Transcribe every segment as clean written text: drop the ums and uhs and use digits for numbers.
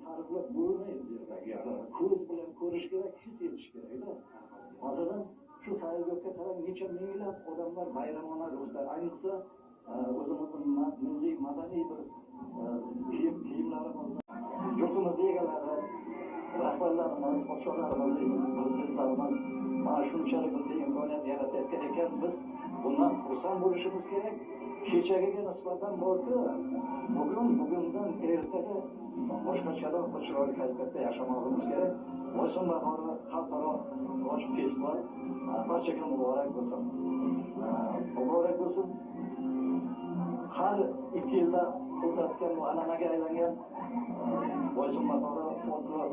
farqlab bo'lmaydi. Ko'z bilan ko'rish kerak, his etish kerak-da. Masalan, shu sayilgohga qarab necha minglab odamlar bayramona ruhda, ayniqsa o'zimizning milliy madaniy bir kiyimlarimizni yurtimizni egalari, rahbarlarimiz, podshohlarimiz, prezidentlarimiz mana shunchalik bizga imkoniyat yaratayotgan ekan, biz bundan xursand bo'lishimiz kerak. Kechagiga nisbatan borki, bugundan ertaga boshqacharoq bir chiroyli kayfiyatda yashamog'imiz kerak. Boysun bahori xalqaro ochiq festival barchaga muborak bo'lsin. Muborak bo'lsin. Har 2 yilda o'tadigan bu an'anaga aylangan Boysun bahori folklor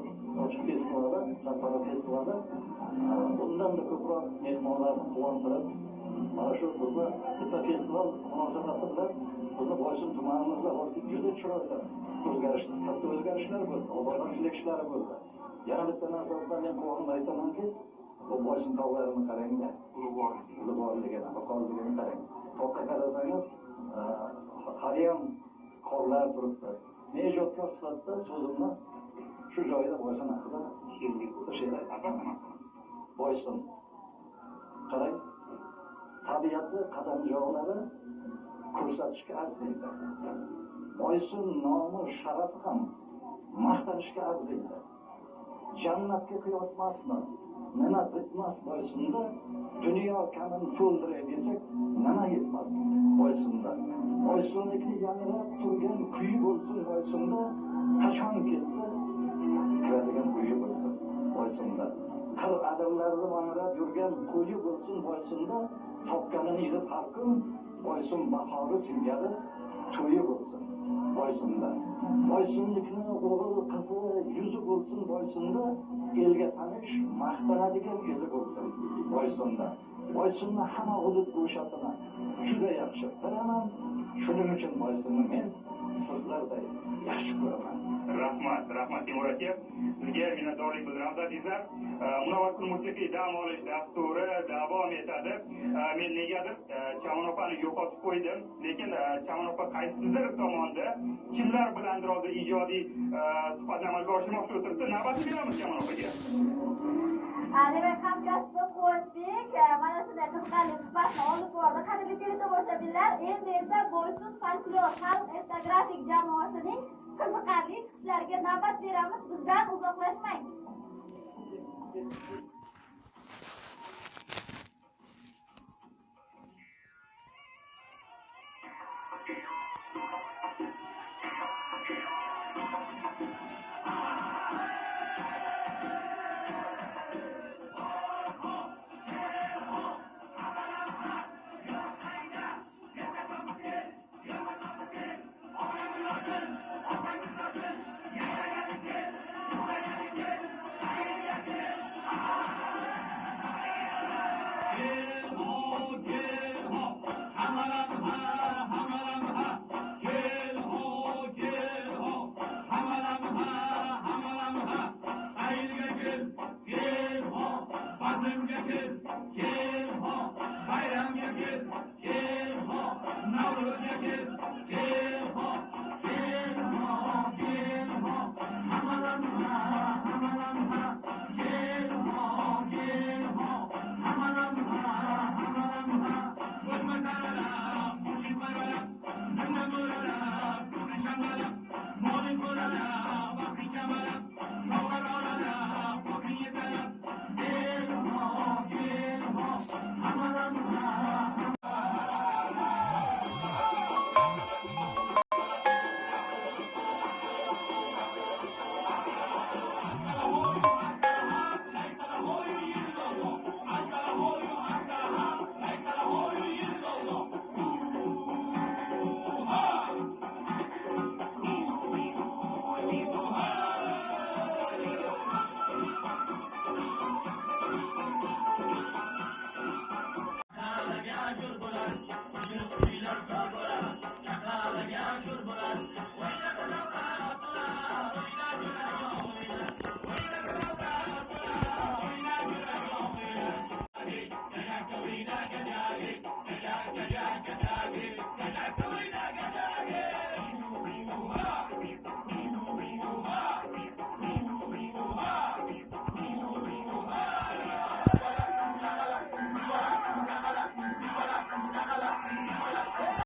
ochiq festivalida, xalqaro festivalda bundan da ko'proq mehmonlarni quvontirib, mana shu bizni bitta festival munosabati bilan bizni Boysun tumanimizda juda chiroyli o'zgarishlar, katta o'zgarishlar bo'ldi, obodonchilik ishlari bo'ldi. Yana bitta narsasidan men quvonib aytamanki, bu Boysun tog'larini qarang-da, ulug'vorligini, baqorligini qarang. Toqqa qarasangiz, hariyam qorlar turibdi. Men ijodkor sifatida so'zimni shu joyda Boysun haqida tashlayman. Boysun qarang, tabiatni qadamjolarni ko'rsatishga arziydi. Boysun nomi, sharafi ham maqtanishga arziydi. Jannatga qiyosmasmi? Nima bitmas Boysunda? Dunyo kamin to'ldiray desak, nima yetmas Boysunda? Boysunniki yangrab turgan kuyi bo'lsin Boysunda, qachon kelsa kiradigan kuyi bo'lsin Boysunda. Qir adamlarni mangrab yurgan qo'yi bo'lsin Boysunda, topganini yig'ib har kun Boysun bahori singari to'yi bo'lsin Boysunda. Boysunlikni o'g'il qizi yuzi bo'lsin Boysunda, elga tanish maqtanadigan izi bo'lsin Boysunda. Boysunni hamma hudud go'shasini juda yaxshi bilaman. Shuning uchun Boysunni men sizlarday yaxshi ko'raman. Rahmat Timur aka. Sizga minnatdorlik bildiramiz azizlar. Munavvar musiqiy dam olish dasturi davom etadi. Men negadir Chamon opani yo'qotib qo'ydim, lekin Chamon opa qaysidir tomonda kimlar bilandir hozir ijodiy suhbatni amalga oshirmoqchi o'tiribdi. Navbatni beramiz Chamon opaga. Demak, hamkasbim Quvonchbek mana shunday qiziqarli suhbatni olib bordi. Qadrli teletomoshabinlar, endi esa Boysun folklor xalq etnografik jamoasining qiziqarli chiqishlariga navbat beramiz. Bizdan uzoqlashmang. Bayramga kel, kel ho, Navro'zga kel, kel